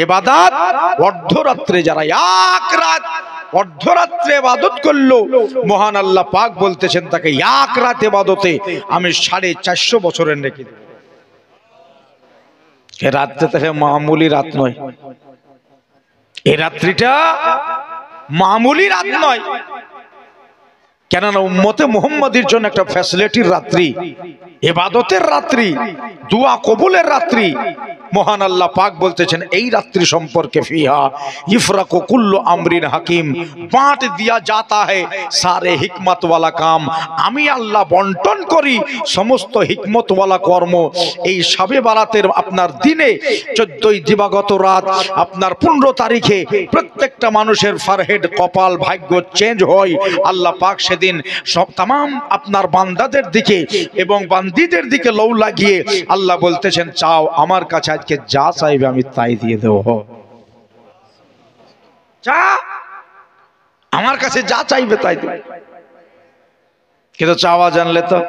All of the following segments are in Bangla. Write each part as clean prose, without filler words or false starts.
ইবাদত অর্ধরাত্রে যারা এক রাত অর্ধরাত্রে ইবাদত করলো, মহান আল্লাহ পাক বলতেছেন তাকে এক রাত ইবাদতে আমি 450 বছরের নেকি দেব। এই রাতটা তাহলে মামুলি রাত নয়, এই রাত্রিটা মামুলি রাত নয়। কেননা উম্মতে মুহাম্মাদের জন্য একটা ফ্যাসিলিটির রাত্রি, ইবাদতের রাত্রি, দোয়া কবুলের রাত্রি। মহান আল্লাহ পাক বলতেছেন এই রাত্রি সম্পর্কে ফিহা ইফরাকু কুল্লু আমরিন হাকিম, বাঁট দিয়া जाता है সারে হিকমত ওয়ালা কাম। আমি আল্লাহ বন্টন করি সমস্ত হিকমত ওয়ালা কর্ম। এই শবে বারাতের আপনার দিনে 14ই দিবাগত রাত আপনার 15 তারিখে প্রত্যেকটা মানুষের ফরহেড কপাল ভাগ্য চেঞ্জ হয়। আল্লাহ পাক সেদিন সব तमाम আপনার বান্দাদের দিকে এবং বান্দীদের দিকে লৌ লাগিয়ে আল্লাহ বলতেছেন চাও আমার কাছে আজকে যা চাইবে আমি তাই দিয়ে দেব। যা আমার কাছে যা চাইবে তাই দেব। কিন্তু চাওয়া জানলে তো,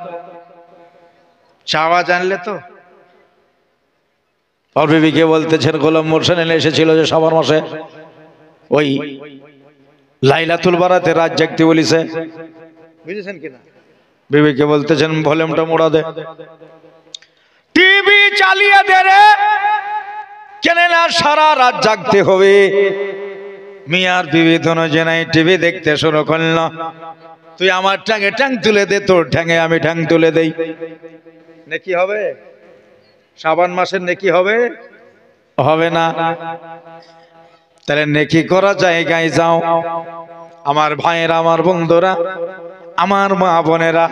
চাওয়া জানলে তো। আর বিবিকে বলতেছেন গোলাম মোরশেদ এসেছিল যে সবার মাসে ওই লাইলাতুল বারাতে রাত জাগতে বলিছে, বুঝেছেন কিনা? বিবিকে বলতেছেন ভলিউমটা মোড়া দে, টিভি চালিয়ে দে রে, কেন না সারা রাত জাগতে হবে। মিয়ার বিবি দোনো জেনাই টিভি দেখতে শুরু করলো। তুই আমার ঠ্যাঙে ঠ্যাং তুলে দে, তোর ঠ্যাঙে আমি ঠ্যাং তুলে দেই, নেকি হবে? শাবান মাসের নেকি হবে? হবে না। তাহলে নেকি করা জায়গায় যাও আমার ভাইয়েরা, আমার বন্ধুরা, আমার মা বোনেরা।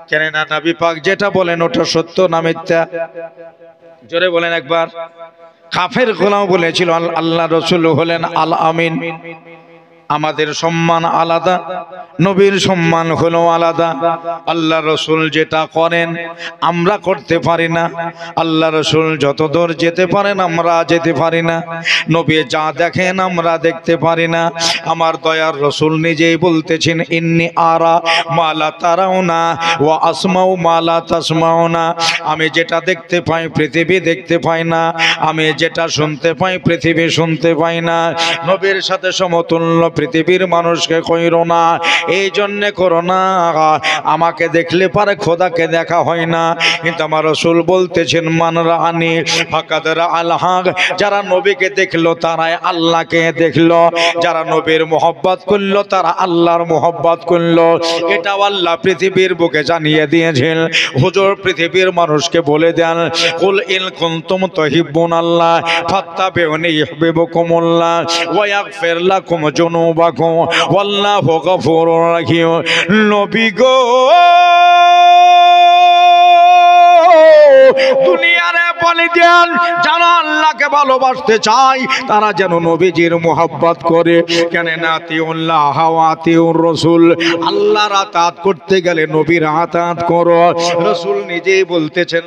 কেন না নবী পাক যেটা বলেন ওটা সত্য না মিথ্যা? জোরে বলেন একবার। কাফের গোলাম বলেছিল আল্লাহ রাসূল হলেন আল আমিন। আমাদের সম্মান আলাদা, নবীর সম্মান হলো আলাদা। আল্লাহ রাসূল যেটা করেন আমরা করতে পারি না, আল্লাহ রাসূল যত দূর যেতে পারেন আমরা যেতে পারি না, নবী যা দেখেন আমরা দেখতে পারি না। আমার দয়ার রাসূল নিজেই বলতেছেন ইন্নী আরা মা লা তারাউনা ওয়া আসমাউ মা লা তাসমাউনা। আমি যেটা দেখতে পাই পৃথিবী দেখতে পাই না, আমি যেটা শুনতে পাই পৃথিবী শুনতে পাই না। নবীর সাথে সমতুল্য পৃথিবীর মানুষকে কইরো না, এই জন্যে করো না। আমাকে দেখলে পারে খোদাকে দেখা হয় না, কিন্তু আমার রাসূল বলতেছেন মান রাআনি ফাকাদ রাআল হক। যারা নবীকে দেখলো তারাই আল্লাহকে দেখলো, যারা নবীর মোহব্বত করলো তারা আল্লাহর মোহব্বত করলো। এটা আল্লাহ পৃথিবীর বুকে জানিয়ে দিয়েছেন। হুজুর পৃথিবীর মানুষকে বলে দেন কুল ইন কুনতুম তুহিব্বুনাল্লাহ ফাত্তাবিউনি ইউহিব্বুকুমুল্লাহ ওয়া ইয়াগফির লাকুম যুনুবাকুম ওয়াল্লাহু গফুরুর রাহিম। নবী গো দুনিয়ার বলে দেন যারা আল্লাহকে ভালোবাসতে চায় তারা যেন নবীজির মোহাব্বত করে। কেন না আতিউল্লাহ ওয়া আতিউর রাসূল, আল্লাহর আতাত করতে গেলে নবীর আতাত করো। রাসূল নিজেই বলতেছেন,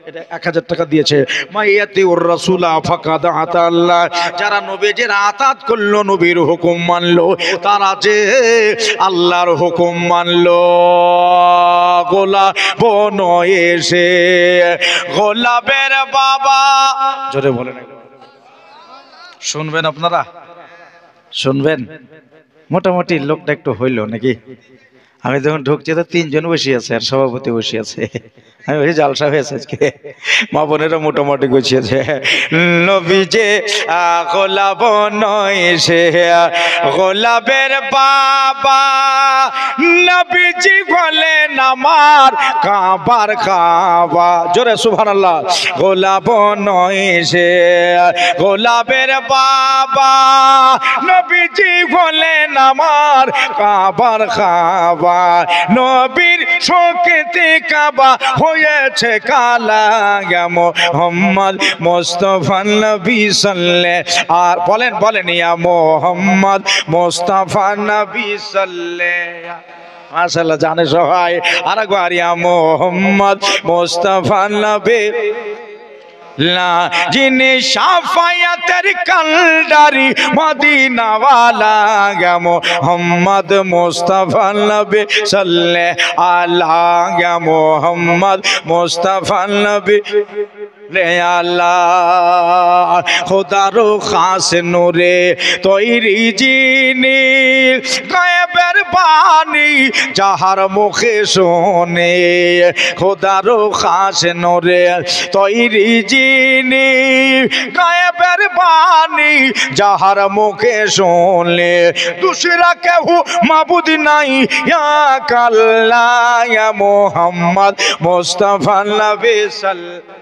এটা 1000 টাকা দিয়েছে, মাইয়াতিউর রাসূলা ফাকাদ আতা আল্লাহ। যারা নবীজির আতাত করলো, নবীর হুকুম মানলো, তারা যে আল্লাহর হুকুম মানলো। গোলাপ নয় এসে গোলাপের বাবা, জোরে বলেন, শুনবেন আপনারা, শুনবেন। মোটামুটি লোকটা একটু হইল নাকি? আমি যখন ঢুকছি তো 3 জন বসে আছে আর সভাপতি বসে আছে। আমি বলছি জালসা হয়েছে আজকে, মা বোনেরা মোটামুটি গুছিয়েছে। নবী যে গোলাপ নয় সে গোলাপের বাবা, নবীজি বলেন আমার কাবার কাবা। জোরে সুবহানাল্লাহ। গোলাপ নয় সে গোলাপের বাবা, নবীজি বলেন আমার কাবার কাবা। নবীর শোকেতে কাবা হয়েছে কালা, মুহাম্মদ মুস্তাফা নবী সাল্লাল্লাহু। আর বলেন বলেন ইয়া মুহাম্মদ মুস্তাফা নবী সাল্লাল্লাহু। মাশাআল্লাহ, জানে সবাই। আরেকবার ইয়া মুহাম্মদ মুস্তাফা নবী লা যিনি শাফায়াতের কালদারি মদিনা ওয়ালা, মুহাম্মদ মুস্তাফা নবী সাল্লাল্লাহু আলাইহি মুহাম্মদ মুস্তাফা নবী রে আল্লাহ খোদারো খাস নূরে তৈরি যিনি গায়েবের বাণী যাহার মুখে শোনে খোদারো খাস নূরে তৈরি যিনি গায়েবের বাণী যাহার মুখে শোনে দুসরা কেহ মাবুদ নাই ইয়া কাল্লাহ ইয়া মুহাম্মদ মুস্তাফা নবী সাল্লাল্লাহু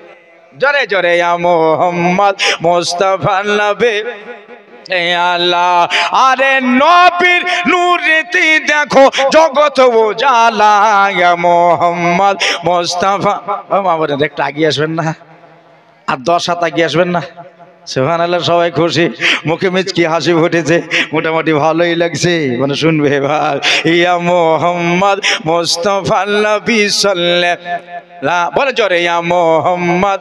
জরে জরে ইয়া মুহাম্মদ মুস্তাফা নবী আল্লাহ আরে নবীর নূরেতে দেখো জগৎ উজালা ইয়া মুহাম্মদ মুস্তাফা আমার একটু আগিয়ে আসবেন না আর 10 হাত আগিয়ে আসবেন না সুবহানাল্লাহ সবাই খুশি মুখে মিচকি হাসি ফুটেছে মোটামুটি ভালোই লাগছে মানে শুনবে ভাই ইয়া মুহাম্মদ মুস্তাফা নবী সাল্লাল্লাহু বলে জোরে ইয়া মুহাম্মদ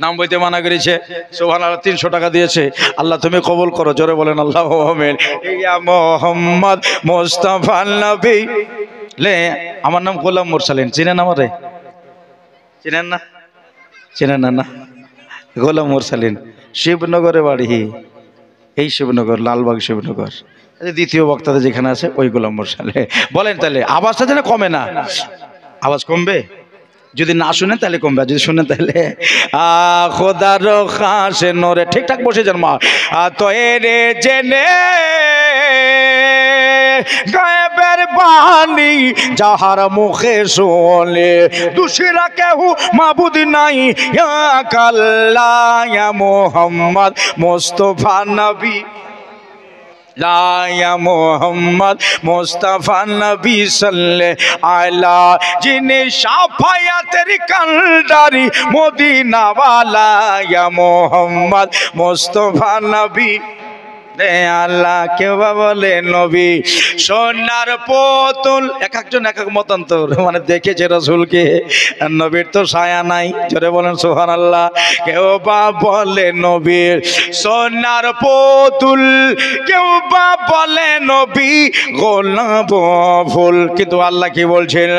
নাম বইতে মানা করেছে সুবহানাল্লাহ 300 টাকা দিয়েছে আল্লাহ তুমি কবুল করো জোরে বলেন আল্লাহু আমিন ইয়া মুহাম্মদ মুস্তাফা নবী লে আমার নাম গোলাম মুরসালিন চিনেন আমারে চিনেন না চেনেন না গোলাম মুরসালিন শিবনগরে বাড়ি এই শিবনগর লালবাগ শিবনগর দ্বিতীয় বক্তাতে যেখানে আছে ওই গোলাম মুরসালিন বলেন তাহলে আওয়াজটা যেন কমে না আওয়াজ কমবে যদি না শুনেন তাহলে কমবে যদি শুনেন তাহলে খোদার খাস নূরে ঠিকঠাক বসে যান মা তো এরে জেনে গায়েবের বাণী যাহার মুখে শোনে দুসরা কেহ মাবুদ নাই ইয়া কাল্লাহ ইয়া মুহাম্মদ মুস্তাফা নবী ইয়া মুহাম্মদ মুস্তাফা নবী সাল্লাল্লাহু আলাইহি যিনি শাফায়াতের কান্ডারি মদিনা ওয়ালা ইয়া মুহাম্মদ মুস্তাফা নবী আল্লাহ কেউ বলে নবী সোনার পুতুল এক একজন এক এক মতান্তর মানে দেখেছে রাসূলকে নবীর তো ছায়া নাই জোরে বলেন সুবহানাল্লাহ কেউ বা বলে নবীর সোনার পুতুল কেউ বা বলে নবী গোলাপ ফুল কিন্তু আল্লাহ কি বলছেন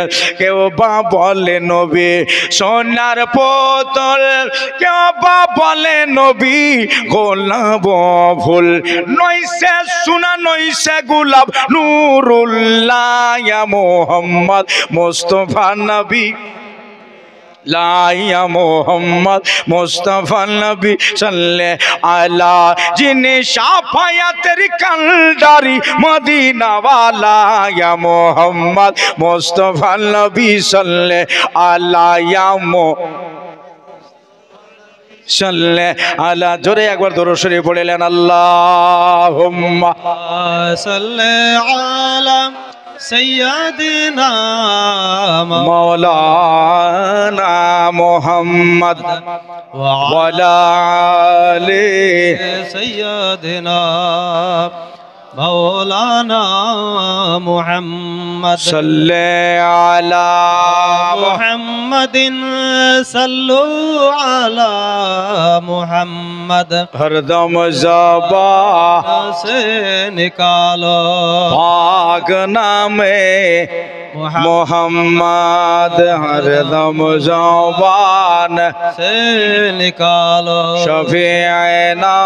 কেউ বা বলে নবী সোনার পুতুল কেউ বা বলে নবী গোলাপ ফুল নইসে সোনা নইসে গোলাপ নূরুল্লাহ ইয়া মুহাম্মদ মুস্তাফা নবী ইয়া মুহাম্মদ মুস্তাফা নবী সাল্লাল্লাহু আলাইহি যিনি শাফায়াতের কান্ডারি মদিনা ওয়ালা ইয়া মুহাম্মদ মুস্তাফা নবী সাল্লাল্লাহু আলাইহি সাল্লাল্লাহু আলা জোরে একবার দরুদ শরীফ পড়লেন আল্লাহুম্মা সাল্লি আলা সাইয়্যিদিনা মাওলানা মুহাম্মদ ওয়া আলা আলি সাইয়্যিদিনা مولانا محمد صل على محمد صلوا على محمد ہر دم زبان سے نکالو پاک نام محمد ہر دم زبان سے نکالو شفیعنا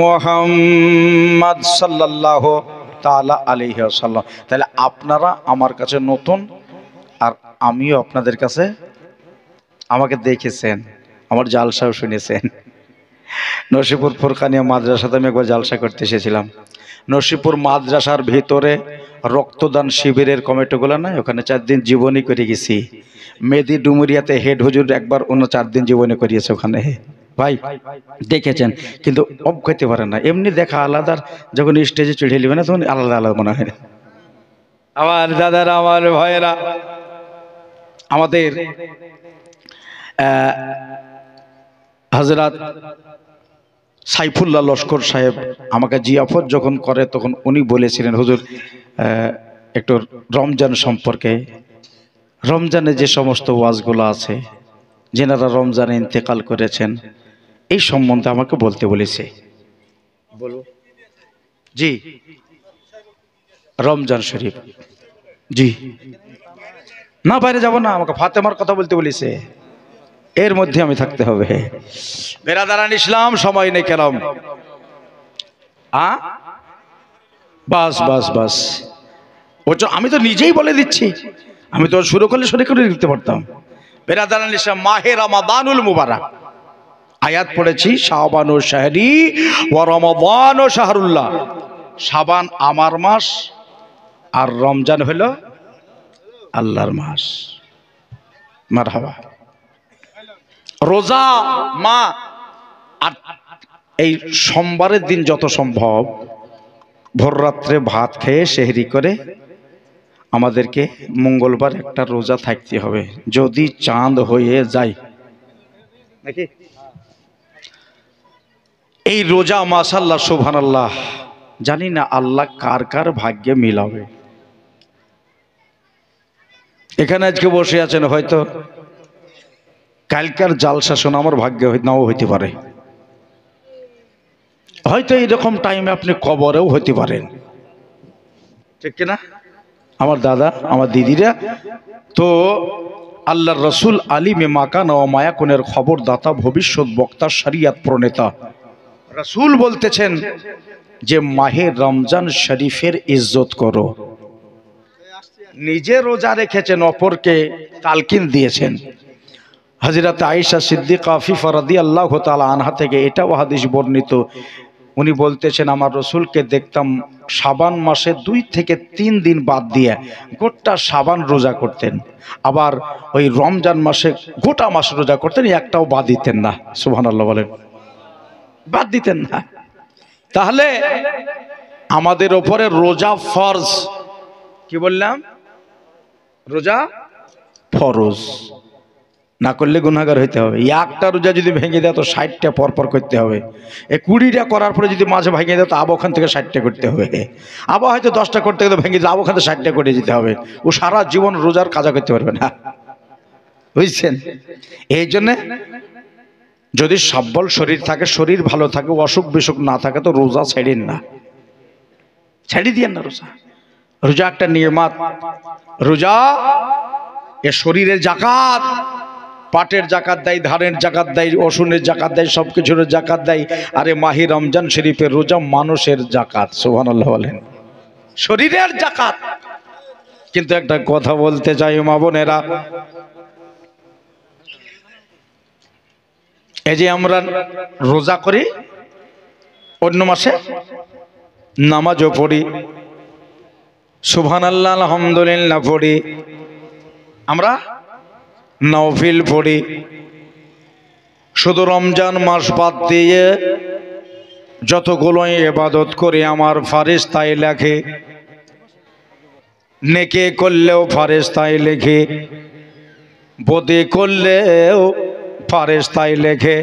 মুহাম্মদ সাল্লাল্লাহু তাআলা আলাইহি ওয়াসাল্লাম তাহলে আপনারা আমার কাছে নতুন আর আমিও আপনাদের কাছে আমাকে দেখেছেন আমার জালসাও শুনেছেন নসিপুর ফুরকানিয়া মাদ্রাসাতে আমি একবার জালসা করতে এসেছিলাম নসিপুর মাদ্রাসার ভিতরে রক্তদান শিবিরের কমিটিগুলো না ওখানে 4 দিন জীবনী করে গেছি মেদি ডুমুরিয়াতে হেড হুজুর একবার 4 দিন জীবনী করিয়েছে ওখানে ভাই দেখেছেন কিন্তু অব করতে পারেন না এমনি দেখা আলাদা যখন স্টেজে চড়ে নিবে না তখন আলাদা আলাদা মনে হয় আমার দাদারা আমার ভাইয়েরা আমাদের হযরত সাইফুল্লাহ লস্কর সাহেব আমাকে জিয়াফত যখন করে তখন উনি বলেছিলেন হুজুর একটু রমজান সম্পর্কে রমজানে যে সমস্ত ওয়াজগুলো আছে যেনারা রমজানে ইন্তেকাল করেছেন এই সম্বন্ধে আমাকে বলতে বলেছে বলো জি রমজান শরীফ জি না বাইরে যাব না, আমাকে ফাতেমার কথা বলতে বলেছে, এর মধ্যে আমি থাকতে হবে। বেরাদারান ইসলাম, সময় নেই কেরাম। বাস বাস বাস, আমি তো নিজেই বলে দিচ্ছি, আমি তো শুরু করলে শুরু করে দিতে পারতাম। বেরাদারান ইসলাম, মাহে রমাদানুল মুবারক আয়াত পড়েছি, শাবানু শাহরি ওয়া রমাদানু শাহরুল্লাহ। শাবান আমার মাস আর রমজান হলো আল্লাহর মাস। মারহাবা। রোজা মা, আর এই সোমবারের দিন যত সম্ভব ভোর রাত্রে ভাত খেয়ে সেহরি করে আমাদেরকে মঙ্গলবার একটা রোজা থাকতে হবে, যদি চাঁদ হয়ে যায় নাকি। এই রোজা মাশাআল্লাহ সুবহানাল্লাহ, জানি না আল্লাহ কার কার ভাগ্যে মিলাবে। এখানে আজকে বসে আছেন, হয়তো কালকার জালসা শোনা আমার ভাগ্যে নাও হইতে পারে, হয়তো এইরকম টাইমে আপনি কবরেও হইতে পারেন, ঠিক কিনা আমার দাদা আমার দিদিরা। তো আল্লাহর রসুল আলিমে মাকান ও মায়াকুনের খবরদাতা, ভবিষ্যৎ বক্তা, শরিয়াত প্রণেতা রসুল বলতেছেন যে মাহে রমজান শরীফের ইজ্জত করো। নিজে রোজা রেখেছেন, অপরকে তালকিন দিয়েছেন। হযরত আয়েশা সিদ্দিকা আফিফা রাদিয়াল্লাহু তাআলা আনহা থেকে এটাও হাদিস বর্ণিত, উনি বলতেছেন আমার রসুলকে দেখতাম শাবান মাসে 2 থেকে 3 দিন বাদ দিয়ে গোটা শাবান রোজা করতেন, আবার ওই রমজান মাসে গোটা মাস রোজা করতেন, একটাও বাদ দিতেন না। সুবহানাল্লাহ বলেন, বাদ দিতেন না। তাহলে আমাদের উপরে রোজা ফরজ, কি বললাম, রোজা ফরজ, না করলে গুনাহগার হইতে হবে। একটা রোজা যদি ভেঙে দেয় তো 60টা পরপর করতে হবে। 20টা করার পরে যদি মাঝে ভেঙে দেয় তো আবার ওখান থেকে 60টা করতে হবে, আবার হয়তো 10টা করতে গেলে ভেঙে যায়, আবার ওখান থেকে 60টা করে যেতে হবে। ও সারা জীবন রোজার কাজা করতে পারবে না, বুঝছেন। এই জন্যে যদি সবল শরীর থাকে, শরীর ভালো থাকে, অসুখ বিসুখ না থাকে তো রোজা ছেড়েন না, ছেড়ে দিয়েন না রোজা। রোজা একটা নিয়ামত, রোজা এ শরীরের জাকাত, পাটের জাকাত দেয়, ধানের জাকাত দেয়, রসুনের জাকাত দেয়, সবকিছুর জাকাত দেয়। আরে মাহে রমজান শরীফের রোজা মানুষের জাকাত। সুবহানাল্লাহ বলেন, শরীরের জাকাত। কিন্তু একটা কথা বলতে চাই মা বোনেরা, এই যে আমরা রোজা করি, অন্য মাসে নামাজও পড়ি, সুবহানাল্লাহ আলহামদুলিল্লাহ পড়ি, আমরা নফিল পড়ি। শুধু রমজান মাস বাদ দিয়ে যতগুলো ইবাদত করি আমার ফারেশতায় লেখে, নেকি করলেও ফারেশতায় লেখে, বদি করলেও ফারেশতায় লেখে।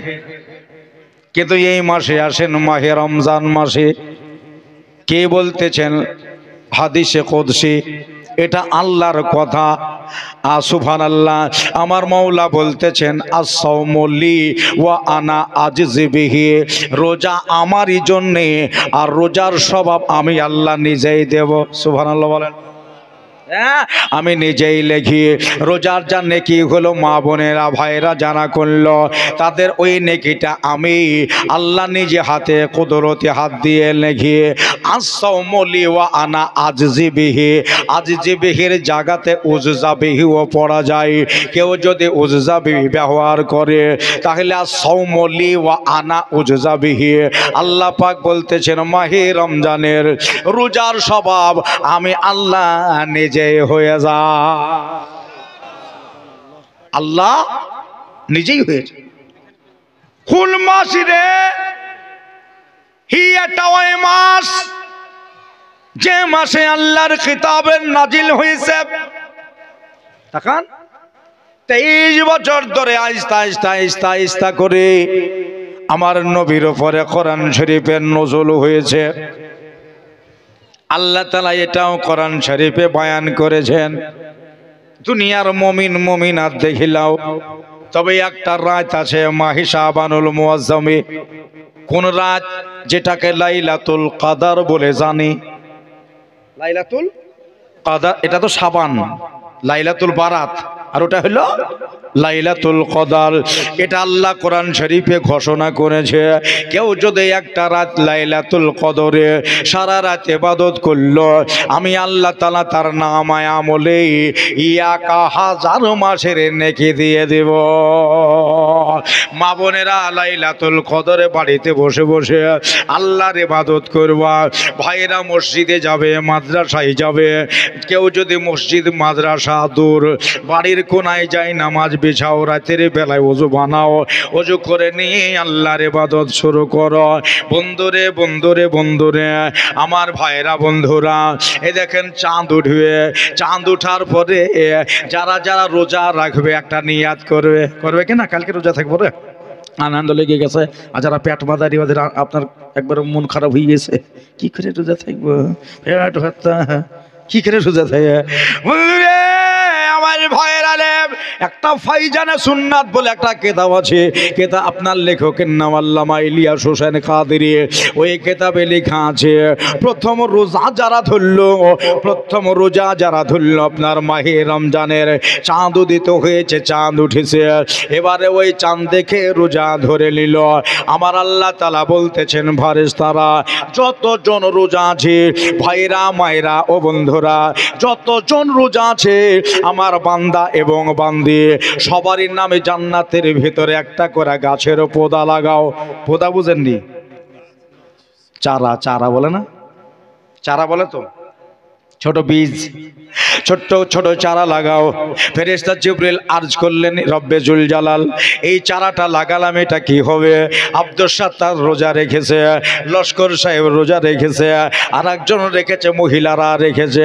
কিন্তু এই মাসে আসেন মাহে রমজান মাসে, কে বলতেছেন হাদিসে কুদসি, এটা আল্লাহর কথা। সুবহানাল্লাহ, আমার মাওলা বলতেছেন আস-সাওমু লি ওয়া আনা আজজি বিহি, রোজা আমারই জন্যে আর রোজার স্বভাব আমি আল্লাহ নিজেই দেব। সুবহানাল্লাহ বলেন, আমি নিজেই লেখি। রোজার যা নেকি হলো মা বোনেরা ভাইরা জানা করলো, তাদের ওই নেকিটা আমি আল্লাহ নিজে হাতে কুদরতি হাত দিয়ে লেখি। আস-সাওমু লি ওয়া আনা আজজি বিহি, আজজি বিহির জায়গাতে উজজা বিহিও পড়া যায়। কেউ যদি উজজা বিহি ব্যবহার করে তাহলে আস-সাওমু লি ওয়া আনা উজজা বিহি। আল্লাহ পাক বলতেছেন মাহে রমজানের রোজার স্বভাব আমি আল্লাহ নিজে হয়ে যা, আল্লাহ নিজেই হয়েছে। কোন মাস রে? এটা ওই মাস যে মাসে আল্লাহর কিতাবের নাজিল হয়েছে। তখন 23 বছর ধরে আস্তে আস্তে আস্তে আস্তে করে আমার নবীর উপরে কোরআন শরীফের নজল হয়েছে। আল্লাহ তাআলা এটাও কোরআন শরীফে বয়ান করেছেন, দুনিয়ার মুমিন মুমিনাত দেখিলাও, তবে একটা রাত আছে মাহে শাবানুল মুআজ্জামে। কোন রাত? যেটাকে লাইলাতুল কদর বলে জানি। লাইলাতুল কদর, এটা তো শাবান, লাইলাতুল বারাত, আর ওটা হলো লাইলাতুল কদর। এটা আল্লাহ কোরআন শরীফে ঘোষণা করেছে, কেউ যদি একটা রাত লাইলাতুল কদরে সারা রাত ইবাদত করলো, আমি আল্লাহ তাআলা তার নামায় আমলে ইয়াকা হাজার মাসের নেকি দিয়ে দেব। মা বোনেরা, লাইলাতুল কদরে বাড়িতে বসে বসে আল্লাহর ইবাদত করবা। ভাইরা মসজিদে যাবে, মাদ্রাসায় যাবে। কেউ যদি মসজিদ মাদ্রাসা দূর, বাড়ির কোনায় যায় নামাজ বিছাও, রাতের বেলায় ওযু বানাও, ওযু করে নিয়ে আল্লাহর ইবাদত শুরু করো। বন্ধুরে বন্ধুরে বন্ধুরে আমার ভাইরা বন্ধুরা, এই দেখেন চাঁদ উঠবে। চাঁদ উঠার পরে যারা যারা রোজা রাখবে একটা নিয়াত করবে, করবে কি না? কালকে রোজা থাকবো রে, আনন্দ লেগে গেছে। আর যারা পেট মাদারি ওদের আপনার একবার মন খারাপ হয়ে গেছে, কি করে রোজা থাকবো, পেট ভাতা কি করে রোজা থাকে। আমার ভয়ের আলেম, একটা ফাইজানে সুন্নাত বলে একটা কিতাব আছে, কিতাব আপনার লেখকের নাম আল্লামা ইলিয়াস হোসেন কাদেরী। ওই কিতাবে লেখা আছে, প্রথম রোজা যারা ধরলো, প্রথম রোজা যারা ধরলো আপনার মাহে রমজানের চাঁদ উদিত হয়েছে, চাঁদ উঠেছে, এবারে ওই চাঁদ দেখে রোজা ধরে নিল। আমার আল্লাহ তাআলা বলতেছেন, ফারেশতারা যতজন রোজা আছে, ভাইরা মায়েরা ও বন্ধুরা, যতজন রোজা আছে আমার বান্দা এবং বান্দি সবারই নামে জান্নাতের ভিতরে একটা করে গাছের পোদা লাগাও। পোদা বুঝেননি? চারা, চারা বলে না? চারা বলে তো, ছোট বীজ, ছোট্ট ছোট চারা লাগাও। ফেরেশতা জিবরিল আরজ করলেন, রব্বে জুল জালাল, এই চারাটা লাগালাম, এটা কি হবে? আব্দুস সাত্তার রোজা রেখেছে, লস্কর সাহেব রোজা রেখেছে, আর একজন রেখেছে, মহিলারা রেখেছে,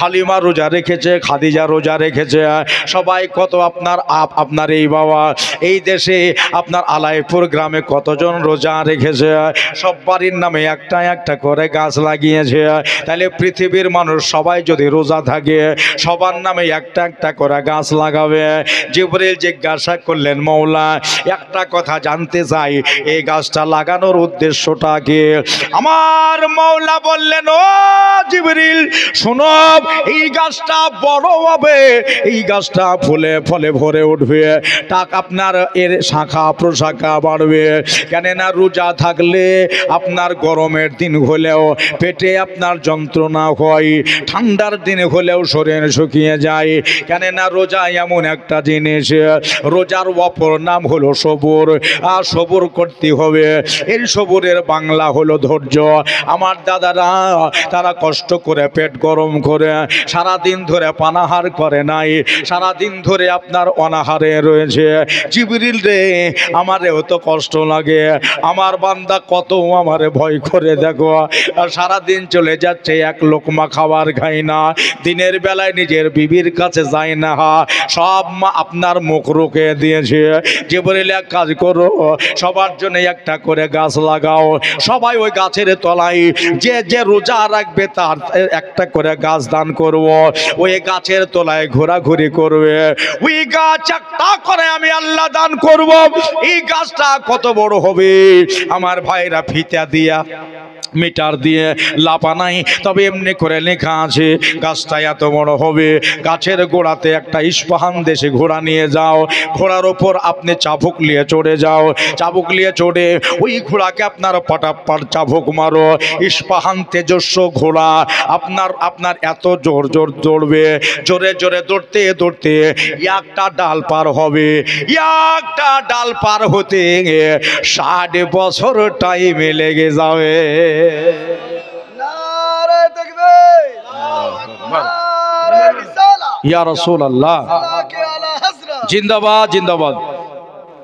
হালিমা রোজা রেখেছে, খাদিজা রোজা রেখেছে। সবাই কত আপনার আপনার এই বাবা এই দেশে আপনার আলাইপুর গ্রামে কতজন রোজা রেখেছে, সব বাড়ির নামে একটা একটা করে গাছ লাগিয়েছে। তাহলে পৃথিবীর মানুষ সবাই যদি রোজা থাকে, সবার নামে একটা একটা করে গাছ লাগাবে। জিবরিল জিজ্ঞাসা করলেন, মওলা একটা কথা জানতে চাই, এই গাছটা লাগানোর উদ্দেশ্যটা কি? আমার মওলা বললেন, ও জিবরিল শোনো, এই গাছটা বড় হবে, এই গাছটা ফুলে ফলে ভরে উঠবে, টাক আপনার এর শাখা প্রশাখা বাড়বে। কেননা রোজা থাকলে আপনার গরমের দিন হলেও পেটে আপনার যন্ত্রণা হয়, ঠান্ডার দিনে হলেও শরীর শুকিয়ে যায়। কেননা রোজা এমন একটা জিনিস, রোজার অপর নাম হলো সবুর, আর সবুর করতে হবে। এই সবুরের বাংলা হলো ধৈর্য। আমার দাদারা তারা কষ্ট করে পেট গরম করে সারাদিন ধরে পানাহার করে নাই, সারাদিন ধরে আপনার অনাহারে রয়েছে। জিবরিল রে, আমারেও তো কষ্ট লাগে, আমার বান্দা কত আমারে ভয় করে দেখো, আর সারাদিন চলে যাচ্ছে, এক লোকমা খাবার খাই না, দিনের বেলায় নিজের বিবির কাছে যায় না, সব মা আপনার মুখ রুখে দিয়েছে। জিবরিল এক কাজ করো, সবার জন্য একটা করে গাছ লাগাও, সবাই ওই গাছের তলায় যে যে রোজা রাখবে তার একটা করে গাছ দান করব, ওই গাছের তলায় ঘোরাঘুরি করবে, ওই গাছ একটা করে আমি আল্লাহ দান করব। এই গাছটা কত বড় হবে আমার ভাইরা, ফিতা দিয়া মিটার দিয়ে লাপা নাই, তবে এমনি করে লেখা আছে গাছটা এত বড় হবে। গাছের গোড়াতে একটা ইস্পাহান দেশে ঘোড়া নিয়ে যাও, ঘোড়ার ওপর আপনি চাবুক নিয়ে চড়ে যাও, চাবুক নিয়ে চড়ে ওই ঘোড়াকে আপনার পটাপট চাবুক মারো। ইস্পাহান তেজস্ব ঘোড়া আপনার আপনার এত জোর জোর দৌড়বে, জোরে জোরে দৌড়তে দৌড়তে একটা ডাল পার হবে, একটা ডাল পার হতে 60 বছর টাইমে লেগে যাবে। নারে তাকবীর, নারে রিসালাত, ইয়া রাসূলুল্লাহ, সালাকে আলা হযরত, জিন্দাবাদ জিন্দাবাদ।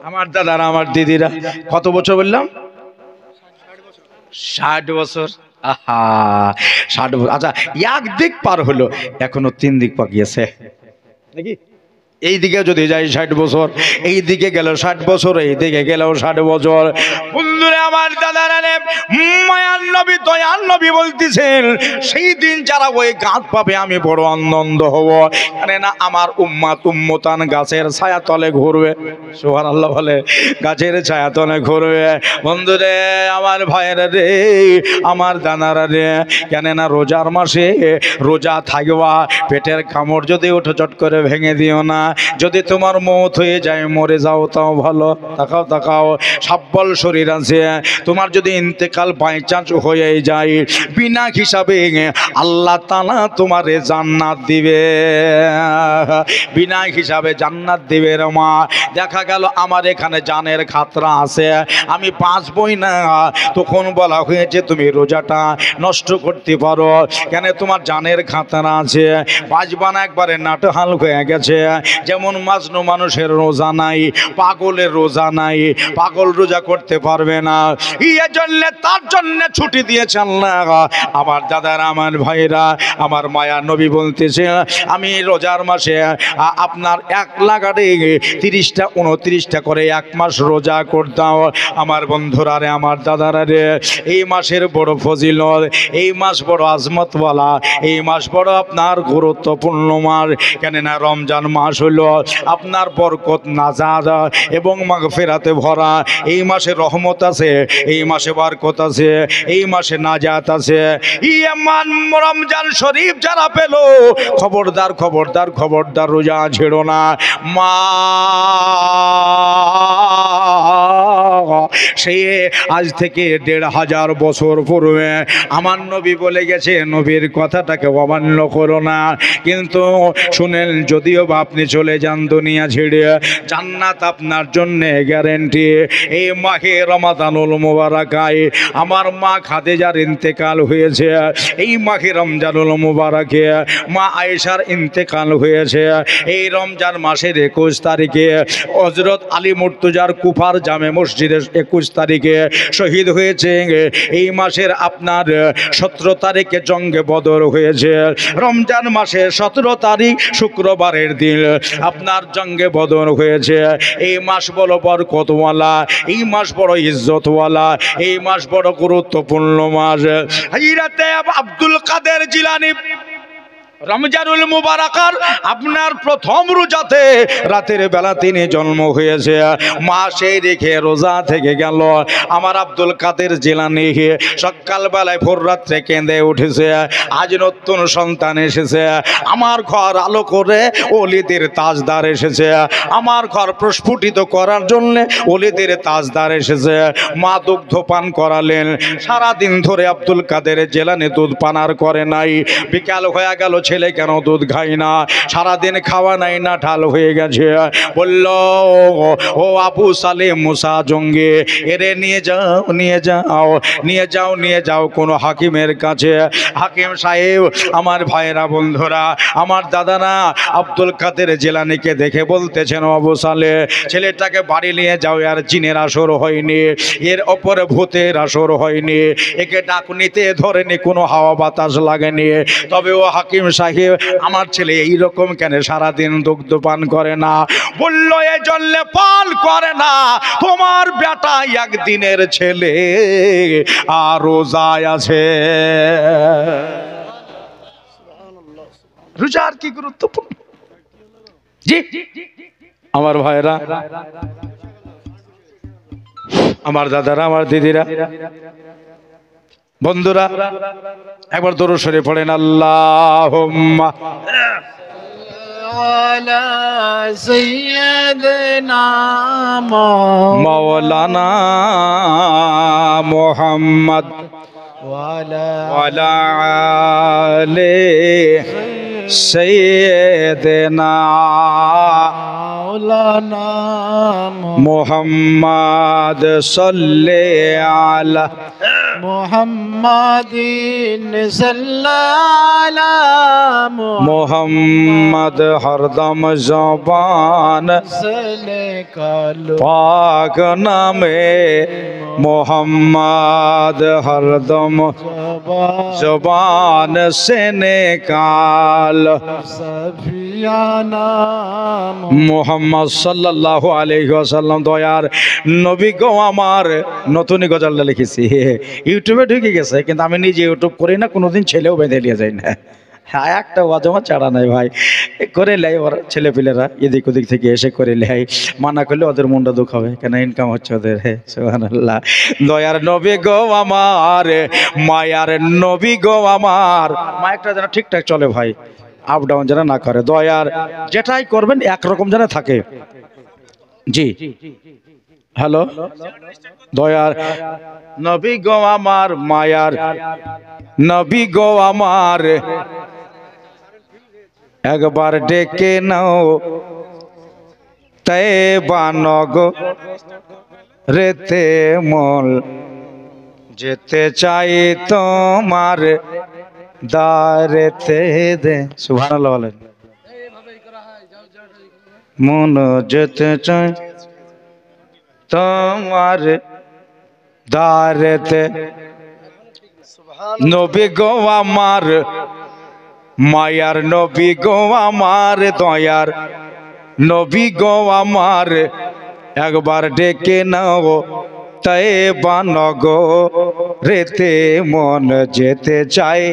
আমার দাদারা আমার দিদিরা কত বছর বললাম? 60 বছর। আহা, 60 বছর। আচ্ছা, এক দিক পার হলো, এখনো 3 দিক বাকি আছে নাকি? এই দিকে যদি যাই 60 বছর, এই দিকে গেল 60 বছর, এই দিকে গেলেও 60 বছর। বন্ধুরা আমার, দাদারা রে, মায়ার নবী দয়ার নবী বলতেছেন সেই দিন যারা ওই গাছ পাবে আমি বড় আনন্দ হব, কেন না আমার উম্মাত উম্মতান গাছের ছায়া তলে ঘুরবে। সুবহানাল্লাহ বলে, গাছের ছায়া তলে ঘুরবে। বন্ধুরে আমার ভাইয়েরা রে, আমার দানারা রে, কেন না রোজার মাসে রোজা থাকবা, পেটের কামড় যদি উঠে চট করে ভেঙে দিও না। যদি তোমার মৌত হয়ে যায়, মরে যাও তাও ভালো। তাকাও তাকাও, সাব্বল শরীর আছে, তোমার যদি ইন্তেকাল বাই চান্স হয়ে যায়, বিনা হিসাবে আল্লাহ তাআলা তোমারে জান্নাত দিবে, বিনা হিসাবে জান্নাত দিবে রে মা। দেখা গেল আমার এখানে জানের খাতরা আছে, আমি বাঁচবই না, তখন বলা হয়েছে তুমি রোজাটা নষ্ট করতে পারো, কেন তোমার জানের খাতরা আছে, বাঁচবা না, একবারে নাটহাল হয়ে গেছে। যেমন মাজনু মানুষের রোজা নাই, পাগলের রোজা নাই, পাগল রোজা করতে পারবে না, জন্য তার জন্য ছুটি দিয়েছে আল্লাহ। আমার দাদারা, আমার ভাইরা, আমার মায়া নবী বলতেছে আমি রোজার মাসে আপনার 1 লাগারে 30টা 29টা করে 1 মাস রোজা করতাম। আমার বন্ধুরা রে, আমার দাদারা রে, এই মাসের বড় ফজিলত, এই মাস বড় আজমতওয়ালা, এই মাস বড় আপনার গুরুত্বপূর্ণ মাস, কেননা রমজান মাস হলো আপনার বরকত, নাজাত এবং মাগফিরাতে ভরা। এই মাসে রহমত আছে, এই মাসে বরকত আছে, এই মাসে নাজাত আছে। ইমান রমজান শরীফ যারা পেল, খবরদার খবরদার খবরদার রোজা ছেড়ো না। মা সে আজ থেকে 1500 বছর পূর্বে আমার নবী বলে গেছে, নবীর কথাটাকে অমান্য করো না। কিন্তু শুনেন, যদিও বা আপনি চলে যান দুনিয়া ছেড়ে, জান্নাত আপনার জন্য গ্যারেন্টি। এই মাহে রমাদানুল মুবারাকায় আমার মা খাদিজার ইন্তেকাল হয়েছে, এই মাহে রমজানুল মুবারাকে মা আয়েশার ইন্তেকাল হয়েছে। এই রমজান মাসের 21 তারিখে হযরত আলী মুর্তজার কুফার জামে মসজিদে 21 তারিখে শহীদ হয়েছে। এই মাসের আপনার 17 তারিখে জঙ্গে বদর হয়েছে। রমজান মাসের 17 তারিখ শুক্রবারের দিন আপনার জঙ্গে বদর হয়েছে। এই মাস বড় বরকতওয়ালা, এই মাস বড় ইজ্জতওয়ালা, এই মাস বড় গুরুত্বপূর্ণ মাস। হযরত আব্দুল কাদের জিলানী রমজানুল মুবারাকার আপনার প্রথম রোজাতে রাতের বেলা তিনি জন্ম হয়েছে, মা সেই রেখে রোজা থেকে গেল। আমার আব্দুল কাদের জিলানী সকালবেলায় ভোর রাত্রে কেঁদে উঠেছে, আজ নতুন সন্তান এসেছে, আমার ঘর আলো করে ওলিদের তাজদার এসেছে, আমার ঘর প্রস্ফুটিত করার জন্য ওলিদের তাজদার এসেছে। মা দুগ্ধ পান করালেন, সারাদিন ধরে আব্দুল কাদের জিলানী দুধ পান আর করে নাই। বিকাল হয়ে গেল, ছেলে কেন দুধ খাই না, সারাদিন খাওয়া নাই না, ঢাল হয়ে গেছে। বলল, ও আবু সালেম মুসা জঙ্গে, এরে নিয়ে যাও নিয়ে যাও নিয়ে যাও নিয়ে যাও কোনো হাকিমের কাছে। হাকিম সাহেব, আমার ভাইয়েরা, বন্ধুরা, আমার দাদারা আব্দুল কাদের জিলানীকে দেখে বলতেছেন, আবু সালে, ছেলেটাকে বাড়ি নিয়ে যাও, আর জিনের আসর হয়নি, এর ওপরে ভূতের আসর হয়নি, একে ডাকুনিতে ধরেনি, কোনো হাওয়া বাতাস লাগেনি। তবে ও হাকিম সাহেব, আমার ছেলে এইরকম কেন সারাদিন দুগ্ধ পান করে না? বলল, এ জন্যে পান করে না, তোমার বেটা একদিনের ছেলে আর রোজায় আছে। রোজার কি গুরুত্বপূর্ণ জি আমার ভাইরা, আমার দাদারা, আমার দিদিরা, বন্ধুরা, একবার দরুদ শরীফ পড়েন, আল্লাহুম্মা আলা সাইয়্যিদিনা মাওলানা মুহাম্মদ ওয়ালা আলি সাইয়্যিদিনা মাওলানা মুহাম্মদ সাল্লাল্লাহু আলা মুহাম্মাদিন সাল্লাল্লাহু মোহাম্মদ হরদম জবান সলে কালো পাক নামে মোহাম্মদ হরদম জবান সে নিকাল। সফি या नाम মুহাম্মদ সাল্লাল্লাহু আলাইহি ওয়াসাল্লাম দয়ার নবী গো আমার। নতুনই গজলটা লিখেছি, ইউটিউবে ঢুকে গেছে, কিন্তু আমি নিজে ইউটিউব করি না, কোনোদিন ছেলেও বেঁধে নিয়ে যাই না। হ্যাঁ, একটা ওয়াজমা ছাড়া নাই ভাই, করে লাই ওর ছেলেপিলেরা এদিক ওদিক থেকে এসে করে লাই, মানা করলে ওদের মনটা দুঃখ হবে, কেন ইনকাম হচ্ছে ওদের। সুবহানাল্লাহ। দয়ার নবী গো আমার, মায়ার নবী গো আমার। মাইকটা যেন ঠিকঠাক চলে ভাই, আপ ডাউন যেন না করে। দয়ার যেটাই করবেন একরকম যেন থাকে। জি হ্যালো, দয়ার নবী গো আমার, মায়ার নবী গো আমার, একবার ডেকে নাও তয়বা নগরেতে মল, যেতে চাই তোমার দারেতে দে। সুবহানাল্লাহ বলেন। মন যেতে চাই তোমার দারেতে, নবী গো আমার, মায়ার নবী গো আমার, দয়ার নবী গো আমার, একবার ডেকে নাও তয়বা নগরেতে মন, যেতে চাই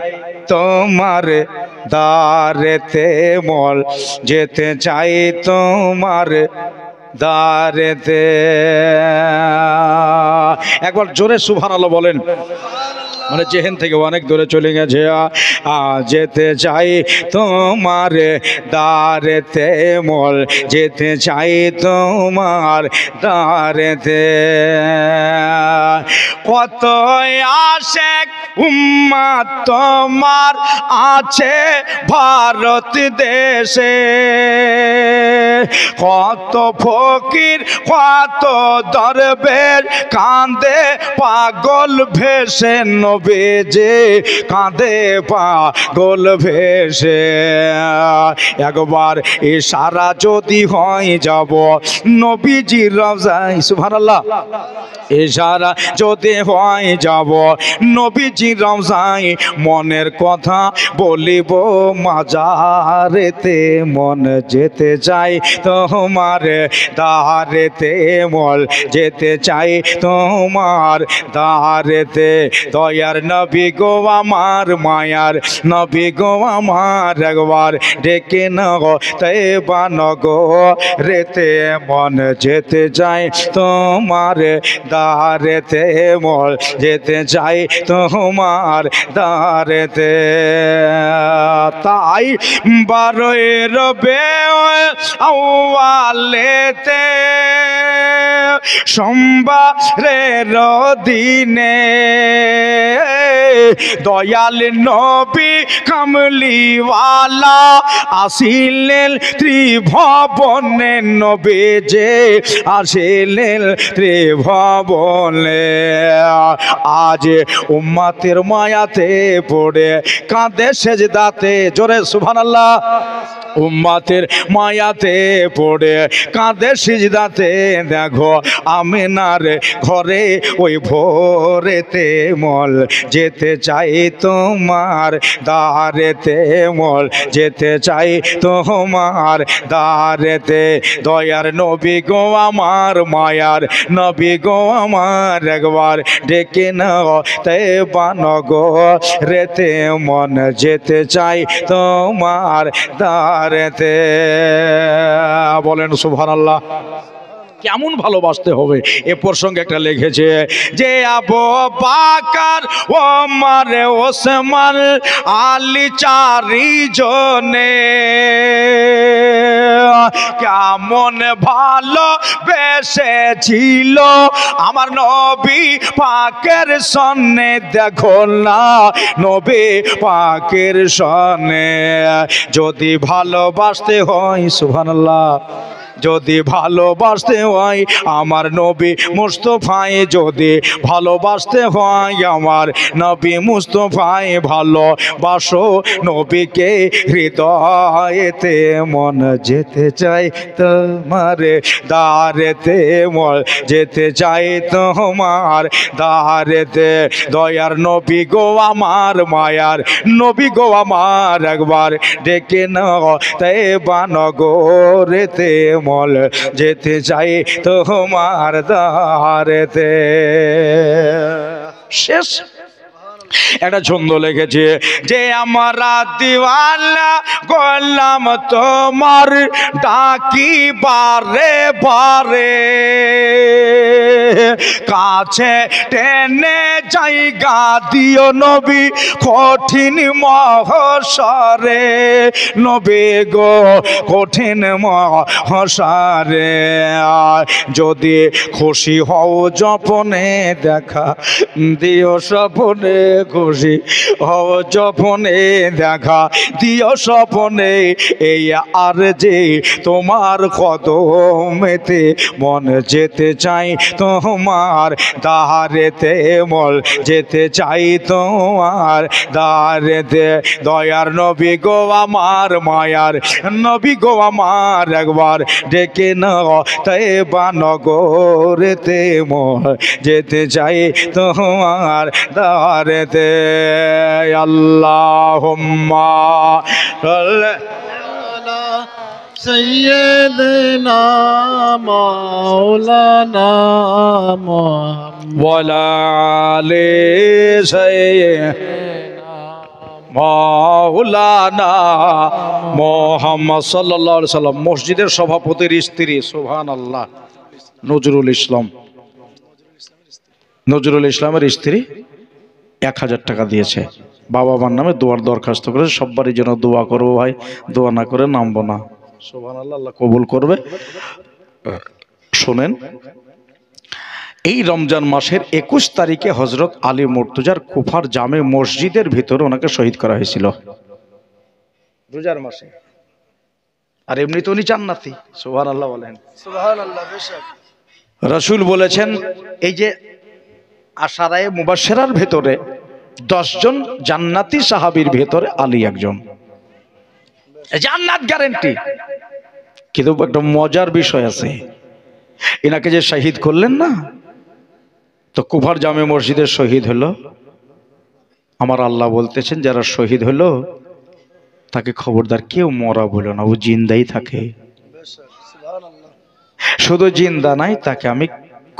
তোমার দারেতে মল, যেতে চাই তোমার দারেতে। একবার জোরে সুবহানাল্লাহ বলেন। মানে যেহেন থেকে অনেক দূরে চলে গেছে, যেতে চাই তোমার দারেতে মল, যেতে চাই তোমার দারেতে। কত আশেক উম্মত তোমার আছে ভারত দেশে, কত ফকির কত দরবেশ কাঁদে পাগল ভেসে, নবী যে কাঁদে পাগল ভেসে। একবার ইশারা যদি হয় যাব নবীজির রওজায়, সুবহানাল্লাহ। ইশারা যদি হয় যাব নবীজির রওজায়, মনের কথা বলিব মাজারেতে মন, যেতে চাই তোমার দারেতে মল, যেতে চাই তোমার দারেতে। দয়ার নবী গো আমার, মায়ার নবী গো আমার, একবার ডেকে নাও তয়বা নগরেতে মন, যেতে চাই তোমার দারেতে মল, যেতে চাই তোমার দারেতে। তাই 12 রবিউল আউয়ালেতে সোমবারের দিনে, দয়াল নবী কামলিওয়ালা আসিলেন ত্রিভুবনে, নবী যে আসিলেন ত্রিভুবনে। আজ উম্মতের মায়াতে পড়ে কাঁদে সেজদাতে, জোরে সুবহানাল্লাহ। উম্মতের মায়াতে পড়ে কাঁদে সিজদাতে, দেখো আমিনার ঘরে ওই ভোরেতে মল, যেতে চাই তোমার দারেতে মল, যেতে চাই তোমার দারেতে। দয়ার নবী গো আমার, মায়ার নবী গো আমার, একবার ডেকে নাও তয়বা নগরেতে মন, যেতে চাই তোমার দারেতে। বলেন সুবহানাল্লাহ। কেমন ভালোবাসতে হবে এ প্রসঙ্গে একটা লিখেছে যে আবু বকর ওমর ওসমান আলী চারিজনে কেমন ভালো বেসেছিল আমার নবী পাকের সন্নে, দেখো না নবী পাকের সন্নে। যদি ভালোবাসতে হয়, সুবহানাল্লাহ, যদি ভালোবাসতে হয় আমার নবী মুস্তফায়, যদি ভালোবাসতে হয় আমার নবী মুস্তফায়, ভালোবাসো নবীকে হৃদয়েতে, মন যেতে চাই তোমার দারেতে, মন যেতে চাই তোমার দারেতে। দয়ার নবী গো আমার, মায়ার নবী গো আমার, একবার ডেকে নাও তয়বা নগরেতে, মল যেতে চাই তোমার দারেতে। শেষ একটা ছন্দ লেগেছে যে আমরা দিওয়ানা গোলাম তোমার, ডাকি বারে বারে, কাছে টেনে জায়গা দিও নবী কঠিন মহাশারে, নবী গো কঠিন মহাশারে। যদি খুশি হও যপনে দেখা দিও স্বপনে, খুশি হও যপনে দেখা দিও স্বপনে, এই আর যে তোমার কদমেতে, মন যেতে চাই তোমার দারেতে, মন যেতে চাই তোমার দারেতে। দয়ার নবী গো আমার, মায়ার নবী গো আমার, একবার ডেকে নাও তয়বা নগরেতে, মন যেতে চাই তোমার দারেতে। আল্লাহুম্মা সৈয়দনা মাওলানা মুহাম্মদ ওয়ালা আলি সাইয়্যিদিনা মাওলানা মুহাম্মদ সাল্লাল্লাহু আলাইহি সাল্লাম। মসজিদের সভাপতির স্ত্রী, সুবহানাল্লাহ, নজরুল ইসলাম, নজরুল ইসলামের স্ত্রী 1000 টাকা দিয়েছে। বাবা মার নামে দোয়ার দরখাস্ত করেছে, সবারই যেন দোয়া করবো ভাই, দোয়া না করে নামবো না। সুবহানাল্লাহ, আল্লাহ কবুল করবে। শোনেন, এই রমজান মাসের 21 তারিখে হযরত আলী মুর্তজার কুফার জামে মসজিদের ভিতরে ওনাকে শহীদ করা হয়েছিল রোজার মাসে। আর এমনি তো উনি জান্নাতি। সুবহানাল্লাহ বলেন। সুবহানাল্লাহ। বেশক রাসূল বলেছেন, এই যে আশারায়ে মুবাশশিরার ভেতরে 10 জন জান্নাতি সাহাবীর ভেতরে আলী একজন, জান্নাত গ্যারান্টি। কিন্তু একটা মজার বিষয় আছে, এনাকে যে শহীদ করলেন না, তো কুফার জামে মসজিদের শহীদ হলো। আমার আল্লাহ বলতেছেন, যারা শহীদ হলো তাকে খবরদার কেউ মরা বলো না, ও জিন্দাই থাকে। বেশক সুবহানাল্লাহ। শুধু জিন্দা নাই, তাকে আমি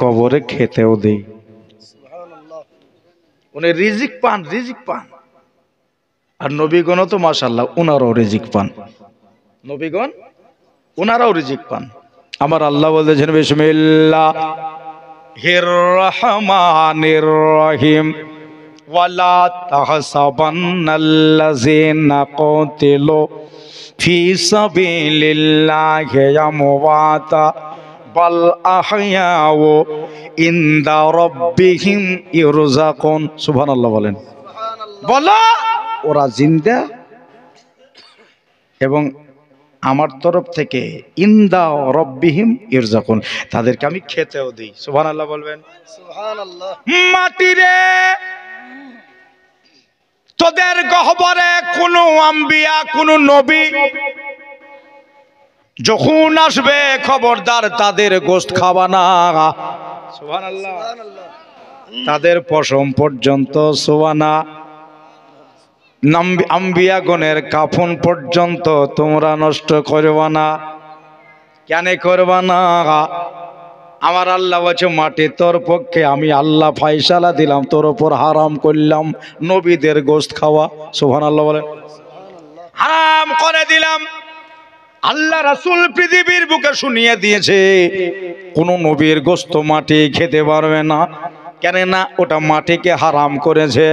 কবরে খেতেও দেই। সুবহানাল্লাহ। উনি রিজিক পান, রিজিক পান। আর নবীগণ তো মাশাআল্লাহ উনারাও রিজিক পান, নবীগণ উনারাও রিজিক পান। আমার আল্লাহ বলতেছেন, বিসমিল্লাহির রহমানির রহিম, ওয়ালা তাহসাবান্নাল্লাযিনা কুতিলু ফি সাবিলিল্লাহি আমওয়াতা বাল আহইয়াউ ইনদা রাব্বিহিম ইরযাকুন। সুবহানাল্লাহ বলেন। বলো ওরা জিন্দা এবং আমার তরফ থেকে ইনদা রব্বিহিম ইরযাকুন, তাদেরকে আমি খেতেও দিই। সুবহানাল্লাহ বলবেন। সুবহানাল্লাহ। মাটি রে, তোদের গহ্বরে কোনো আম্বিয়া, কোনো নবী যখন আসবে, খবরদার তাদের গোশত খাবা না। সুবহানাল্লাহ। সুবহানাল্লাহ। তাদের পশম পর্যন্ত সোয়ানা, আম্বিয়াগণের কাফন পর্যন্ত তোমরা নষ্ট করবা না। কেন করবা না? আমার আল্লাহ বলছে, মাটি তোর পক্ষে আমি আল্লাহ ফায়সালা দিলাম, তোর উপর হারাম করলাম নবীদের গোশত খাওয়া। সুবহানাল্লাহ বলেন। হারাম করে দিলাম। আল্লাহ রাসূল পৃথিবীর বুকে শুনিয়ে দিয়েছে, কোন নবীর গোশত মাটি খেতে পারবে না। কেন না? ওটা মাটিকে হারাম করেছে।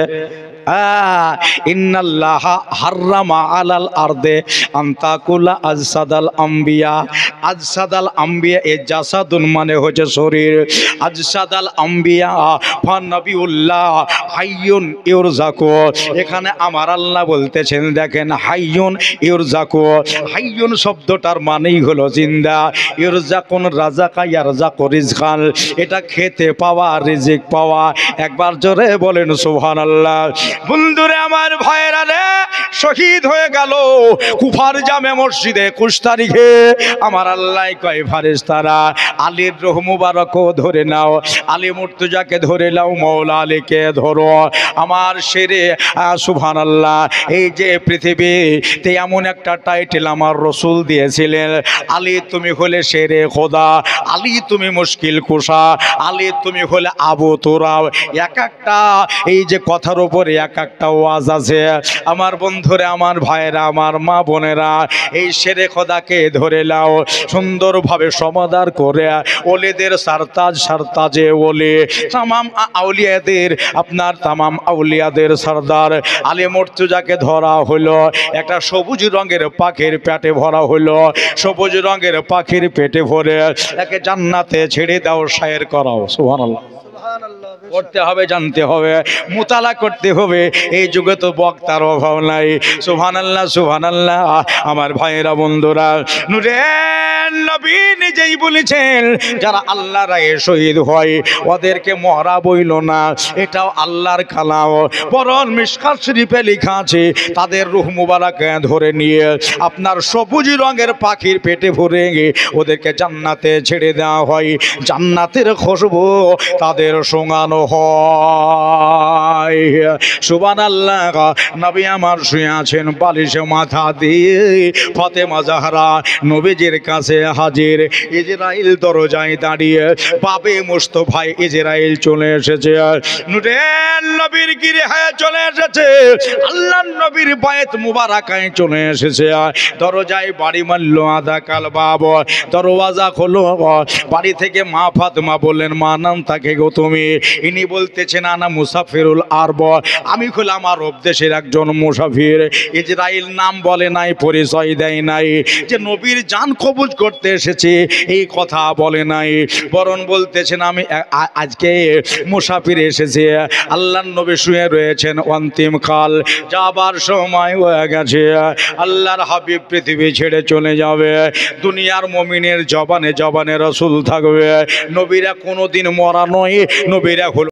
ইন্নাল্লাহা হাররামা আলাল আরদে আনতাকুলা আজসাদাল আম্বিয়া। আজসাদাল আম্বিয়া এ জাসাদুন মানে হচ্ছে শরীর, আজসাদাল আম্বিয়া ফা নবিউল্লাহ হাইয়ুন ইউরজাকু। এখানে আমার আল্লাহ বলতেছেন দেখেন হাইয়ুন ইউরজাকু, হাইয়ুন শব্দটার মানেই হলো জিন্দা, ইউরজাকুন রাজাকা ইয়ারজাকু রিজকান, এটা খেতে পাওয়া রিজিক পাওয়া। একবার জোরে বলেন সুবহানাল্লাহ। বন্ধুরে আমার ভাইয়েরা রে, শহীদ হয়ে গেল কুফার জামে মসজিদে 21 তারিখে। আমার আল্লাহ কয় ফারেশতারা আলীর রূহ মুবারকও ধরে নাও, আলী মুর্তজাকে ধরে নাও, মওলা আলীকে ধরো। আমার শেরে সুবহানাল্লাহ, এই যে পৃথিবীতে এমন একটা টাইটেল আমার রসুল দিয়েছিলেন, আলী তুমি হলে শেরে খোদা, আলী তুমি মুশকিল কুশা, আলী তুমি হলে আবু তুরাব। এক একটা এই যে কথার উপরে এক একটা ওয়াজ আছে। আমার বন্ধুরা, আমার ভাইয়েরা, আমার মা বোনেরা, এই শেরে খোদাকে ধরে নাও, সুন্দরভাবে সমাদার করে ওলিদের সারতাজ, সারতাজে ওলি, তামাম আউলিয়াদের, আপনার তামাম আউলিয়াদের সরদার আলী মুর্তজাকে ধরা হলো। একটা সবুজ রঙের পাখির পেটে ভরা হলো, সবুজ রঙের পাখির পেটে ভরে একে জান্নাতে ছেড়ে দাও, শায়ের করাও। সুবহানাল্লাহ। সুবহানাল্লাহ। করতে হবে, জানতে হবে, মুতালা করতে হবে। এই যুগে তো বক্তার অভাব নাই। সুবহানাল্লাহ, সুবহানাল্লাহ। আমার ভাইয়েরা, বন্ধুরা, নূরের নবী নিজেই বলেছেন যারা আল্লাহর রায়ে শহীদ হয় ওদেরকে মহরা বইল না, এটাও আল্লাহর কালাম। বরং মিশকাত শরীফে লেখা আছে তাদের রূহ মুবারক ধরে নিয়ে আপনার সবুজ রঙের পাখির পেটে ভরে ওদেরকে জান্নাতে ছেড়ে দেওয়া হয়, জান্নাতের খুশবু তাদের শোঙানো হয়। সুবহানাল্লাহ। নবী আমার শুয়ে আছেন বালিশে মাথা দিয়ে, ফাতেমা জাহরা নবীজির কাছে হাজির। ইজরাইল দরজায় দাঁড়িয়ে, বাবে মুস্তফায় ইজরাইল চলে এসেছে, নূরের নবীর গিরহায় চলে এসেছে, আল্লাহর নবীর বায়ত মুবারাকায় চলে এসেছে। দরজায় বাড়ি মারল, আদা কাল বাব, দরওয়াজা খোলো। বাড়ি থেকে মা ফাতেমা বললেন, মা নাম তাকে গো তুমি? ইনি বলতেছেন আনা মুসাফিরুল আরব, আমি হলাম আরব দেশের একজন মুসাফির। ইজরাইল নাম বলে নাই, পরিচয় দেয় নাই, যে নবীর জান কবুজ করতে এসেছে এই কথা বলে নাই, বরং বলতেছেন আমি আজকে মুসাফির এসেছে। আল্লাহর নবী শুয়ে রয়েছেন, অন্তিম কাল, যাবার সময় হয়ে গেছে। আল্লাহর হাবিব পৃথিবী ছেড়ে চলে যাবে। দুনিয়ার মুমিনের জবানে জবানে রাসূল থাকবে। নবীরা কোনোদিন মরা নয়, নবীরা হলো